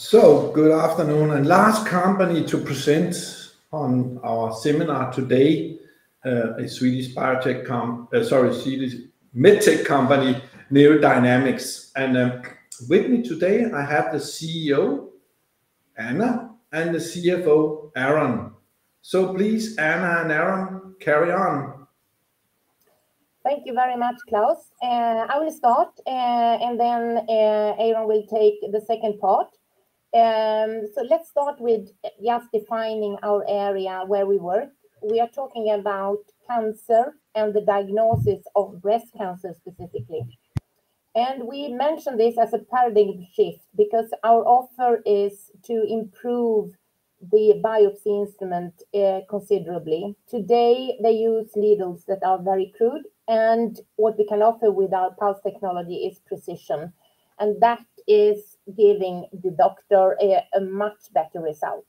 So, good afternoon, and last company to present on our seminar today, a Swedish Swedish medtech company, NeoDynamics. And with me today, I have the CEO, Anna, and the CFO, Aaron. So please, Anna and Aaron, carry on. Thank you very much, Klaus. I will start, and then Aaron will take the second part. So let's start with just defining our area where we work. We are talking about cancer and the diagnosis of breast cancer specifically. And we mention this as a paradigm shift because our offer is to improve the biopsy instrument considerably. Today, they use needles that are very crude, and what we can offer with our pulse technology is precision. And that is giving the doctor a much better result.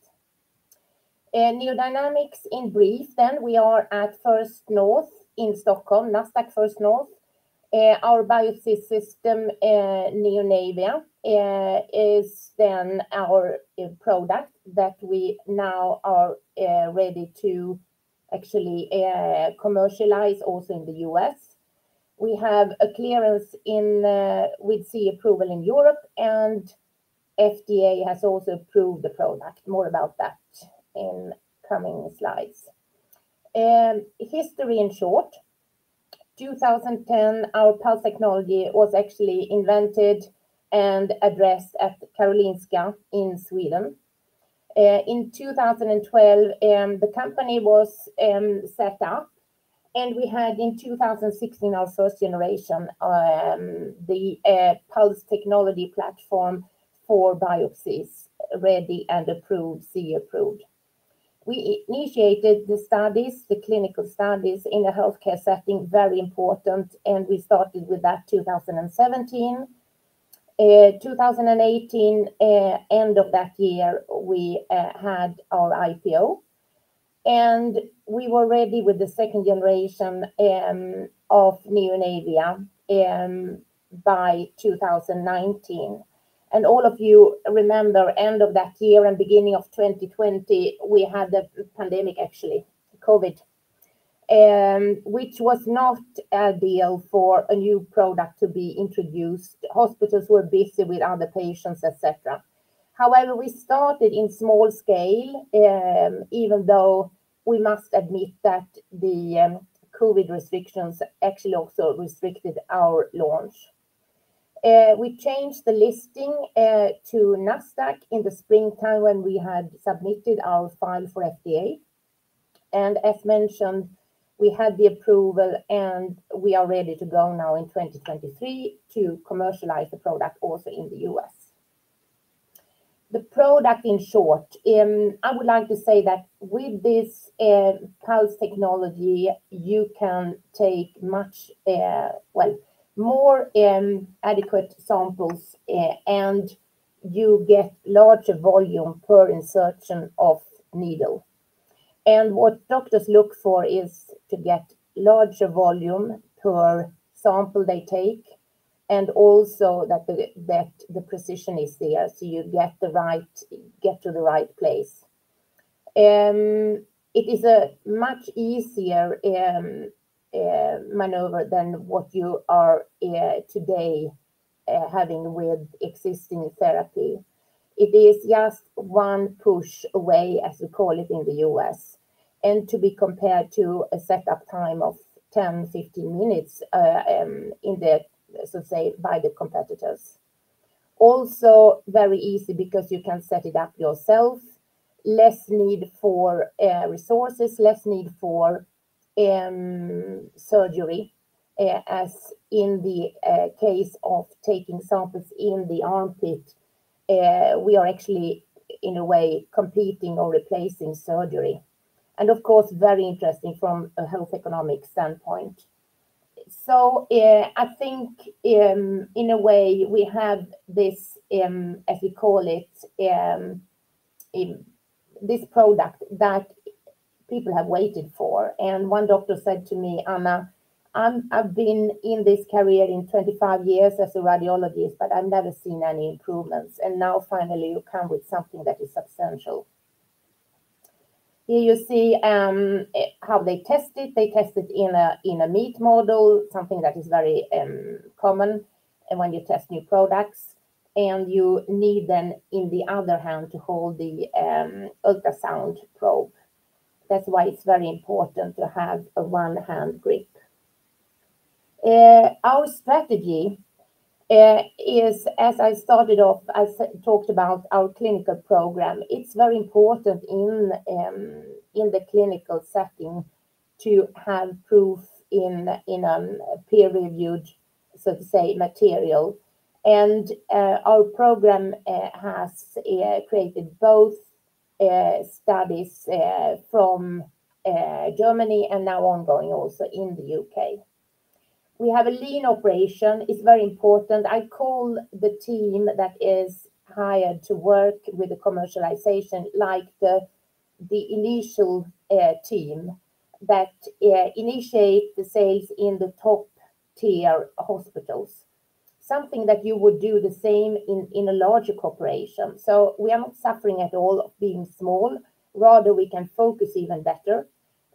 NeoDynamics in brief, then we are at First North in Stockholm, Nasdaq First North. Our biopsy system, NeoNavia, is then our product that we now are ready to actually commercialize also in the US. We have a clearance with CE approval in Europe, and FDA has also approved the product. More about that in coming slides. History in short. 2010, our pulse technology was actually invented and addressed at Karolinska in Sweden. In 2012, the company was set up, and we had in 2016 our first generation, the pulse technology platform for biopsies, ready and approved, CE approved. We initiated the studies, the clinical studies in a healthcare setting, very important, and we started with that 2017. 2018, end of that year, we had our IPO, and we were ready with the second generation of NeoNavia by 2019. And all of you remember, end of that year and beginning of 2020, we had the pandemic, actually, COVID, which was not ideal for a new product to be introduced. Hospitals were busy with other patients, etc. However, we started in small scale, even though we must admit that the COVID restrictions actually also restricted our launch. We changed the listing to Nasdaq in the springtime when we had submitted our file for FDA. And as mentioned, we had the approval, and we are ready to go now in 2023 to commercialize the product also in the US. The product in short, I would like to say that with this pulse technology, you can take much, more adequate samples, and you get larger volume per insertion of needle. And what doctors look for is to get larger volume per sample they take, and also that the precision is there, so you get to the right place. It is a much easier maneuver than what you are today having with existing therapy. It is just one push away, as we call it in the US, and to be compared to a setup time of 10-15 minutes in the, so to say, by the competitors. Also very easy because you can set it up yourself, less need for resources, less need for surgery, as in the case of taking samples in the armpit, we are actually in a way competing or replacing surgery. And of course, very interesting from a health economic standpoint. So I think in a way we have this, as we call it, this product that people have waited for. And one doctor said to me, Anna, I've been in this career in 25 years as a radiologist, but I've never seen any improvements. And now finally you come with something that is substantial. Here you see how they test it. They test it in a meat model, something that is very common and when you test new products. And you need then in the other hand to hold the ultrasound probe. That's why it's very important to have a one-hand grip. Our strategy is, as I started off, I talked about our clinical program. It's very important in the clinical setting to have proof in a peer-reviewed, so to say, material. And our program has created both studies from Germany and now ongoing also in the UK. We have a lean operation. It's very important. I call the team that is hired to work with the commercialization like the initial team that initiate the sales in the top tier hospitals. Something that you would do the same in a larger corporation. So we are not suffering at all of being small. Rather, we can focus even better.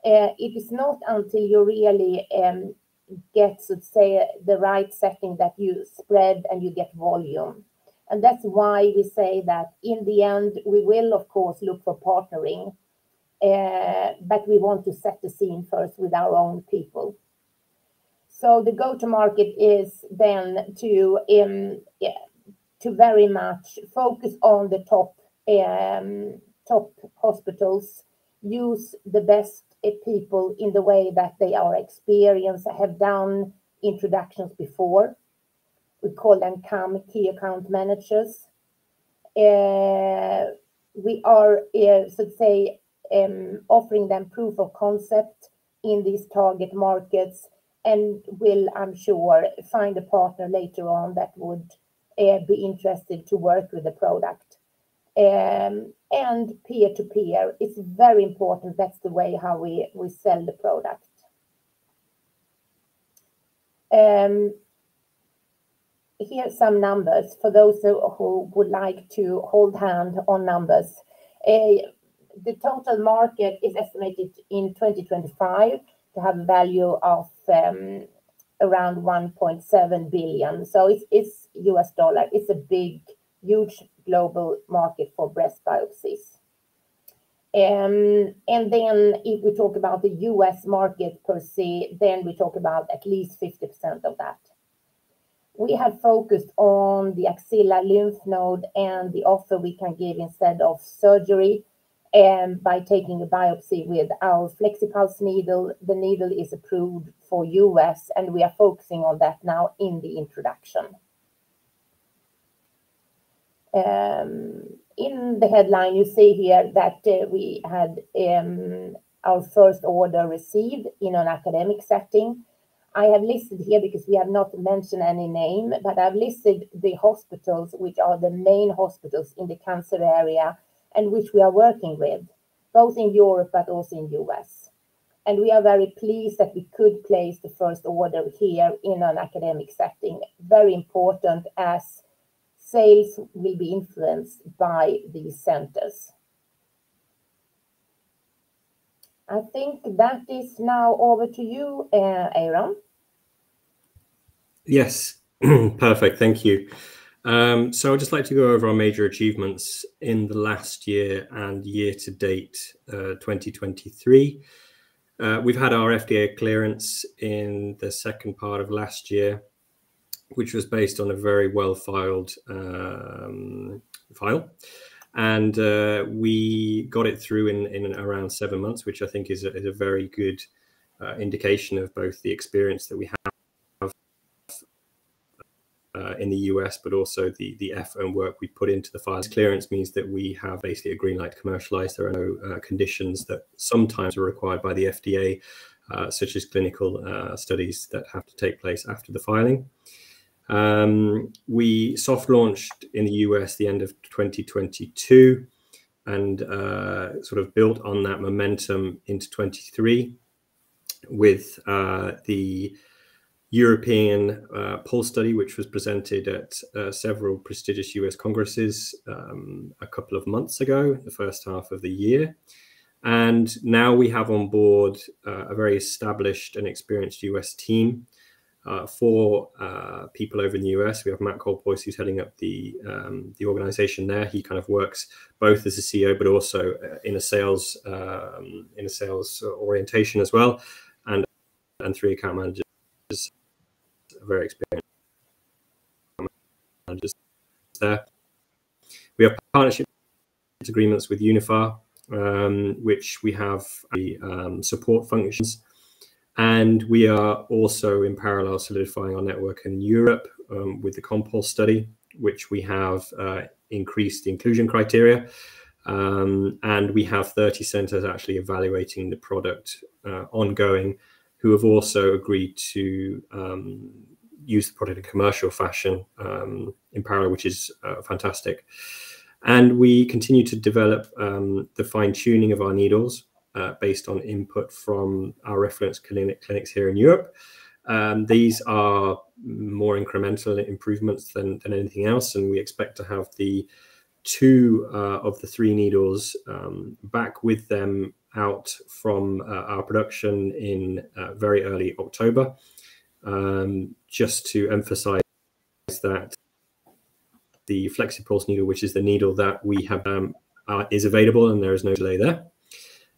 It is not until you really get, so to say, the right setting that you spread and you get volume. And that's why we say that in the end, we will, of course, look for partnering, but we want to set the scene first with our own people. So the go-to-market is then to very much focus on the top hospitals, use the best people in the way that they are experienced, have done introductions before. We call them key account managers. We are, so to say, offering them proof of concept in these target markets, and will, I'm sure, find a partner later on that would be interested to work with the product. And peer-to-peer is very important. That's the way how we sell the product. Here are some numbers for those who would like to hold hand on numbers. The total market is estimated in 2025 to have a value of around 1.7 billion. So it's US dollar. It's a big, huge global market for breast biopsies. And then if we talk about the US market per se, then we talk about at least 50% of that. We have focused on the axilla lymph node and the offer we can give instead of surgery. And by taking a biopsy with our FlexiPulse needle, the needle is approved for US, and we are focusing on that now in the introduction. In the headline, you see here that we had our first order received in an academic setting. I have listed here because we have not mentioned any name, but I've listed the hospitals, which are the main hospitals in the cancer area, and which we are working with, both in Europe but also in US. And we are very pleased that we could place the first order here in an academic setting. Very important, as sales will be influenced by these centers. I think that is now over to you, Aaron. Yes, perfect, thank you. So I'd just like to go over our major achievements in the last year and year to date 2023. We've had our FDA clearance in the second part of last year, which was based on a very well-filed file. And we got it through in around 7 months, which I think is a very good indication of both the experience that we have in the US, but also the effort and work we put into the file. Clearance means that we have basically a green light to commercialize. There are no conditions that sometimes are required by the FDA, such as clinical studies that have to take place after the filing. We soft launched in the US the end of 2022 and sort of built on that momentum into 23. with the European poll study, which was presented at several prestigious US congresses a couple of months ago, the first half of the year. And now we have on board a very established and experienced US team. 4 people over in the US. We have Matt Colpoys, who's heading up the organization there. He kind of works both as a CEO, but also in a sales orientation as well. And 3 account managers, very experienced managers there. We have partnership agreements with Unifar, which we have support functions. And we are also in parallel solidifying our network in Europe with the Compol study, which we have increased the inclusion criteria. And we have 30 centers actually evaluating the product ongoing, who have also agreed to use the product in commercial fashion in parallel, which is fantastic. And we continue to develop the fine-tuning of our needles based on input from our reference clinics here in Europe. These are more incremental improvements than anything else, and we expect to have the 2 of the 3 needles back with them out from our production in very early October, just to emphasize that the FlexiPulse needle, which is the needle that we have, is available, and there is no delay there.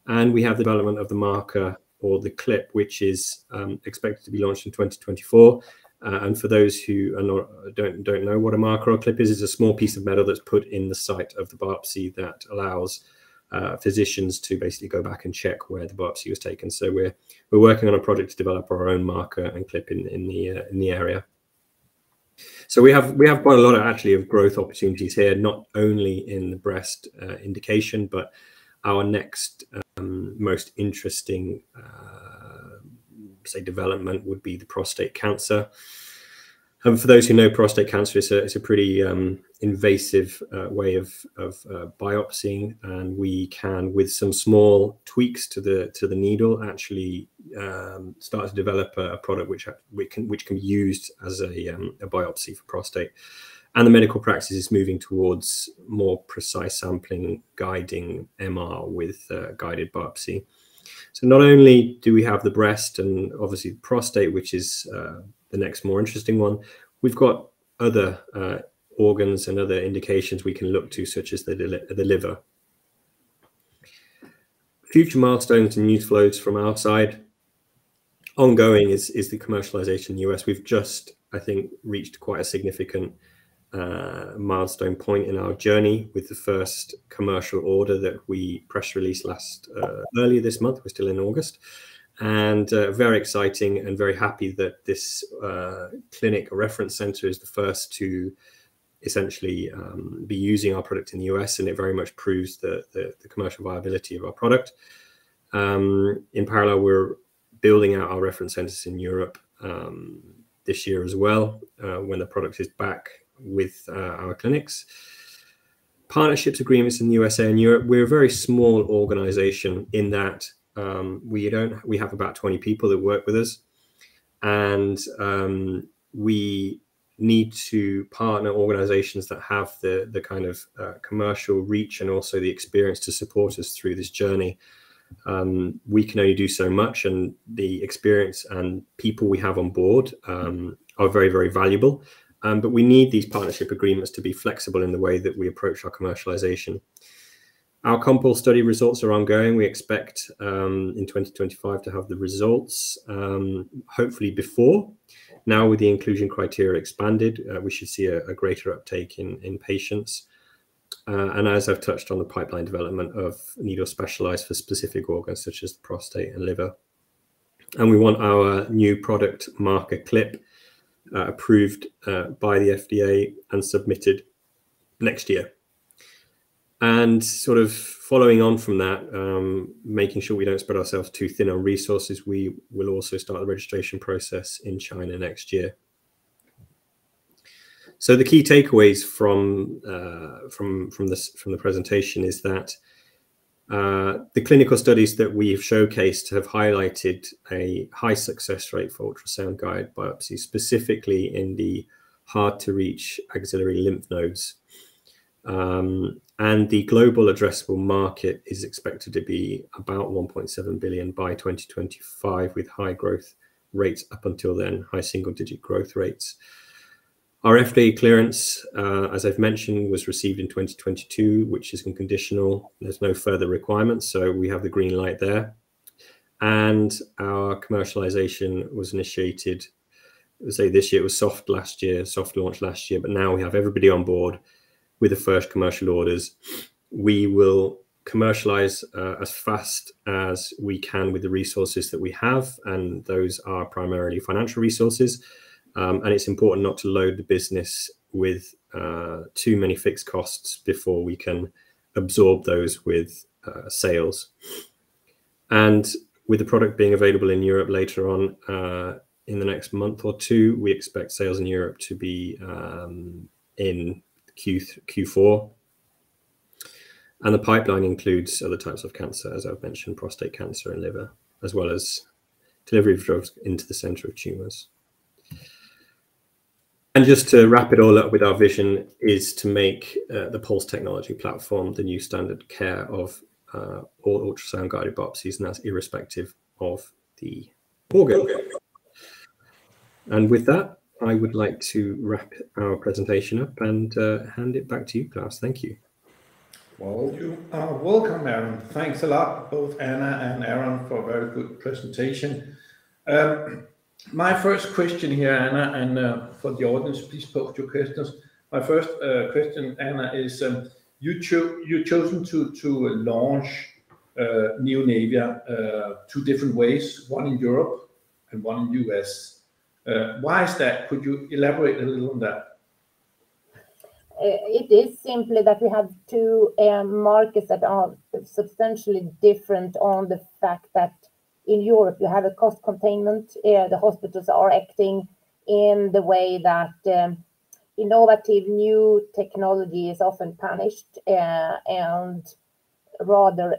And we have the development of the marker, or the clip, which is expected to be launched in 2024. And for those who are don't know what a marker or clip is, it's a small piece of metal that's put in the site of the biopsy that allows physicians to basically go back and check where the biopsy was taken. So we're working on a project to develop our own marker and clip in the area. So we have quite a lot of growth opportunities here, not only in the breast indication, but our next most interesting development would be the prostate cancer. And for those who know, prostate cancer is a pretty invasive way of biopsying, and we can, with some small tweaks to the needle, actually start to develop a product which can be used as a biopsy for prostate. And the medical practice is moving towards more precise sampling, guiding MR with guided biopsy. So not only do we have the breast and obviously the prostate, which is the next more interesting one, we've got other organs and other indications we can look to, such as the liver. Future milestones and news flows from our side. Ongoing is the commercialization in the US. We've just, I think, reached quite a significant milestone point in our journey with the first commercial order that we press released earlier this month. We're still in August, and very exciting, and very happy that this clinic or reference center is the first to essentially be using our product in the US, and it very much proves the commercial viability of our product. In parallel, we're building out our reference centers in Europe this year as well, when the product is back with our clinics. Partnerships agreements in the USA and Europe. We're a very small organization in that we have about 20 people that work with us, and we need to partner organizations that have the kind of commercial reach and also the experience to support us through this journey. We can only do so much, and the experience and people we have on board are very, very valuable. But we need these partnership agreements to be flexible in the way that we approach our commercialization. Our Compol study results are ongoing. We expect in 2025 to have the results, hopefully before. Now with the inclusion criteria expanded, we should see a greater uptake in patients. And as I've touched on, the pipeline development of needles specialized for specific organs such as the prostate and liver. And we want our new product marker clip approved by the FDA and submitted next year. And sort of following on from that, making sure we don't spread ourselves too thin on resources, we will also start the registration process in China next year. So the key takeaways from the presentation is that The clinical studies that we've showcased have highlighted a high success rate for ultrasound guided biopsy, specifically in the hard to reach axillary lymph nodes. And the global addressable market is expected to be about 1.7 billion by 2025, with high growth rates up until then, high single-digit growth rates. Our FDA clearance, as I've mentioned, was received in 2022, which is unconditional. There's no further requirements, so we have the green light there. And our commercialization was initiated, say this year. It was soft launch last year, but now we have everybody on board with the first commercial orders. We will commercialize as fast as we can with the resources that we have, and those are primarily financial resources. And it's important not to load the business with too many fixed costs before we can absorb those with sales. And with the product being available in Europe later on in the next month or two, we expect sales in Europe to be in Q4. And the pipeline includes other types of cancer, as I've mentioned, prostate cancer and liver, as well as delivery of drugs into the center of tumors. And just to wrap it all up, with our vision is to make the Pulse technology platform the new standard care of all ultrasound guided biopsies, and that's irrespective of the organ. And with that, I would like to wrap our presentation up and hand it back to you, Klaus. Thank you. Well, you are welcome, Aaron. Thanks a lot, both Anna and Aaron, for a very good presentation. My first question here, Anna, and for the audience, please post your questions. My first question, Anna, is you've chosen to launch NeoDynamics two different ways, one in Europe and one in US. Why is that? Could you elaborate a little on that? It is simply that we have two markets that are substantially different on the fact that in Europe you have a cost containment. The hospitals are acting in the way that innovative new technology is often punished and rather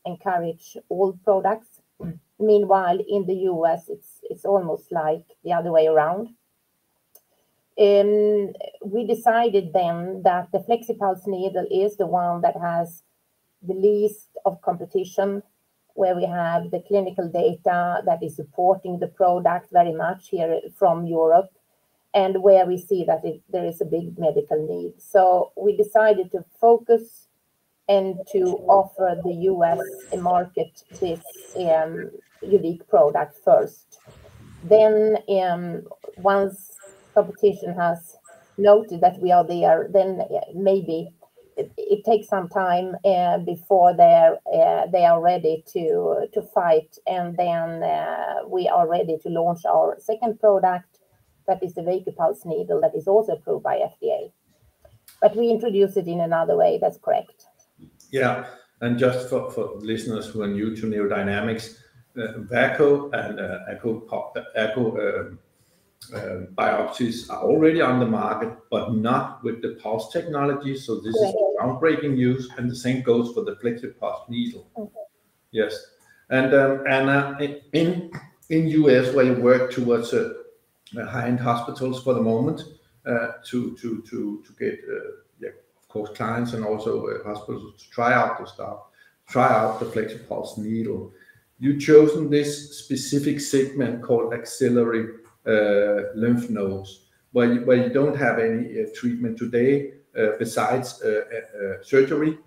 encourage old products. Meanwhile, in the US, it's almost like the other way around. We decided then that the FlexiPulse needle is the one that has the least of competition, where we have the clinical data that is supporting the product very much here from Europe, and where we see that there is a big medical need. So we decided to focus and to offer the US market this unique product first. Then once competition has noted that we are there, then maybe it takes some time before they are ready to fight, and then we are ready to launch our second product, that is the VacuPulse needle, that is also approved by FDA. But we introduce it in another way. That's correct. Yeah, and just for listeners who are new to NeoDynamics, Vaco and Echo biopsies are already on the market, but not with the Pulse technology. So this is groundbreaking news, and the same goes for the FlexiPulse needle. Okay. Yes, and Anna, in US, where you work towards high-end hospitals for the moment, to get of course clients and also hospitals to try out the FlexiPulse needle. You've chosen this specific segment called axillary lymph nodes, where you don't have any treatment today besides surgery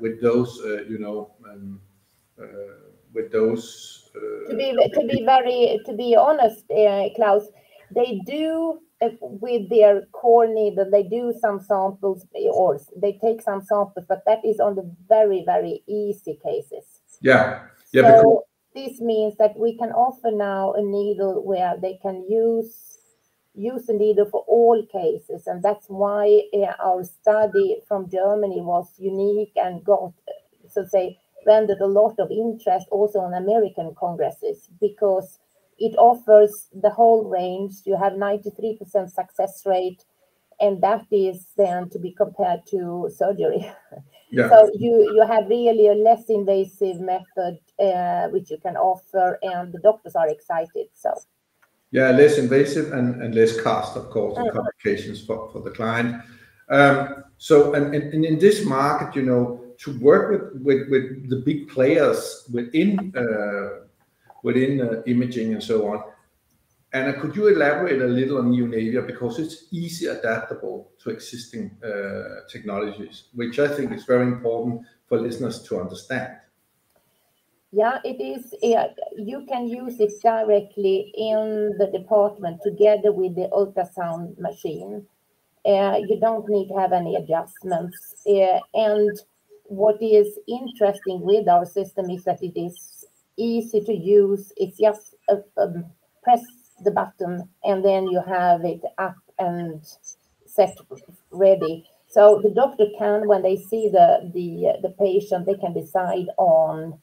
with those, with those. To be honest, Klaus, they do with their core needle. They do some samples, or they take some samples, but that is on the very, very easy cases. Yeah. So this means that we can offer now a needle where they can use the needle for all cases, and that's why our study from Germany was unique and got, so to say, rendered a lot of interest also on American congresses, because it offers the whole range. You have 93% success rate, and that is then to be compared to surgery. Yeah. So you have really a less invasive method which you can offer, and the doctors are excited. So yeah, less invasive and less cost, of course, and complications for the client. So and in this market, you know, to work with the big players within imaging and so on. And could you elaborate a little on NeoDynamics, because it's easy adaptable to existing technologies, which I think is very important for listeners to understand. yeah, it is. You can use it directly in the department together with the ultrasound machine. You don't need to have any adjustments. And what is interesting with our system is that it is easy to use. It's just press the button and then you have it up and set ready. So the doctor can, when they see the patient, they can decide on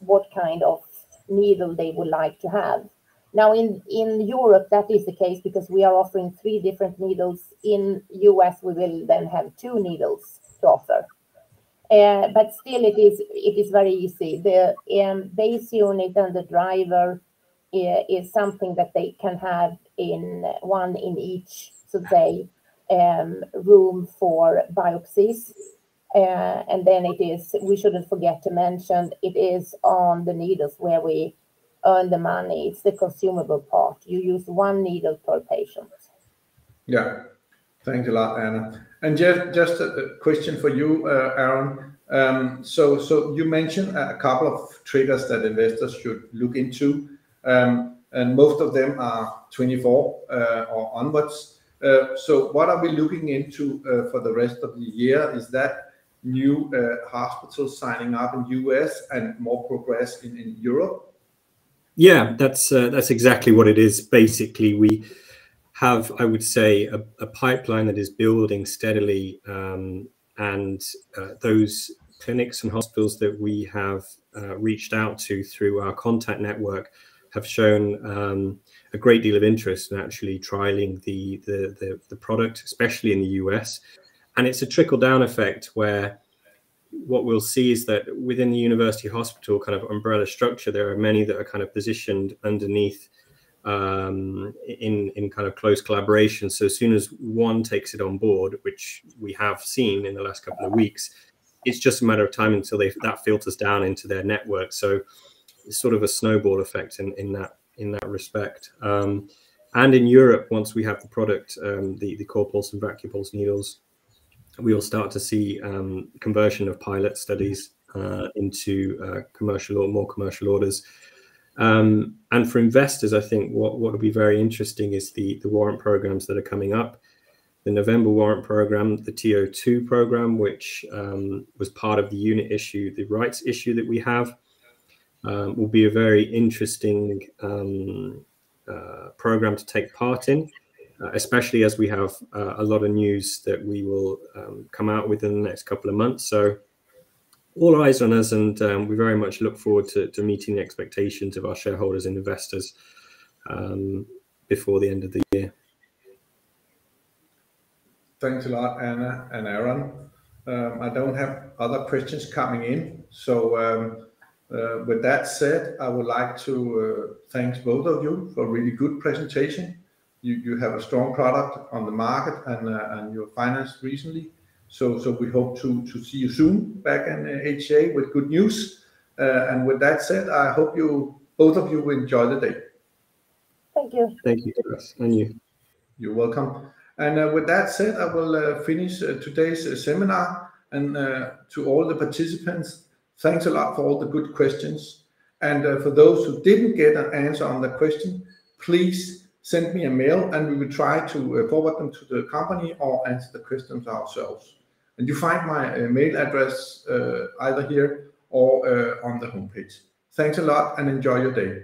what kind of needle they would like to have. Now in Europe, that is the case because we are offering 3 different needles. In US, we will then have 2 needles to offer. But still, it is very easy. The base unit and the driver is something that they can have in one in each, so say, room for biopsies. And then it is, we shouldn't forget to mention, it is on the needles where we earn the money. It's the consumable part. You use 1 needle per patient. Yeah, thanks a lot, Anna. And just a question for you, Aaron. So you mentioned a couple of triggers that investors should look into, and most of them are 24 or onwards. So what are we looking into for the rest of the year? Is that new hospitals signing up in US and more progress in Europe? Yeah, that's exactly what it is. Basically, we have, I would say, a pipeline that is building steadily, and those clinics and hospitals that we have reached out to through our contact network have shown a great deal of interest in actually trialing the product, especially in the US. And it's a trickle-down effect where what we'll see is that within the university hospital kind of umbrella structure, there are many that are kind of positioned underneath in kind of close collaboration. So as soon as one takes it on board, which we have seen in the last couple of weeks, it's just a matter of time until that filters down into their network. So it's sort of a snowball effect in that respect. And in Europe, once we have the product, the core pulse and vacuum pulse needles, we will start to see conversion of pilot studies into more commercial orders. And for investors, I think what will be very interesting is the warrant programs that are coming up. The November warrant program, the TO2 program, which was part of the unit issue, the rights issue that we have, will be a very interesting program to take part in. Especially as we have a lot of news that we will come out with in the next couple of months. So all eyes on us, and we very much look forward to meeting the expectations of our shareholders and investors before the end of the year. Thanks a lot, Anna and Aaron. I don't have other questions coming in. So with that said, I would like to thank both of you for a really good presentation. You have a strong product on the market, and you're financed recently. So we hope to see you soon back in HCA with good news. And with that said, I hope both of you enjoy the day. Thank you. Thank you, Chris. And you. You're welcome. And with that said, I will finish today's seminar. And to all the participants, thanks a lot for all the good questions. And for those who didn't get an answer on the question, please send me a mail and we will try to forward them to the company or answer the questions ourselves. And you find my mail address either here or on the homepage. Thanks a lot and enjoy your day.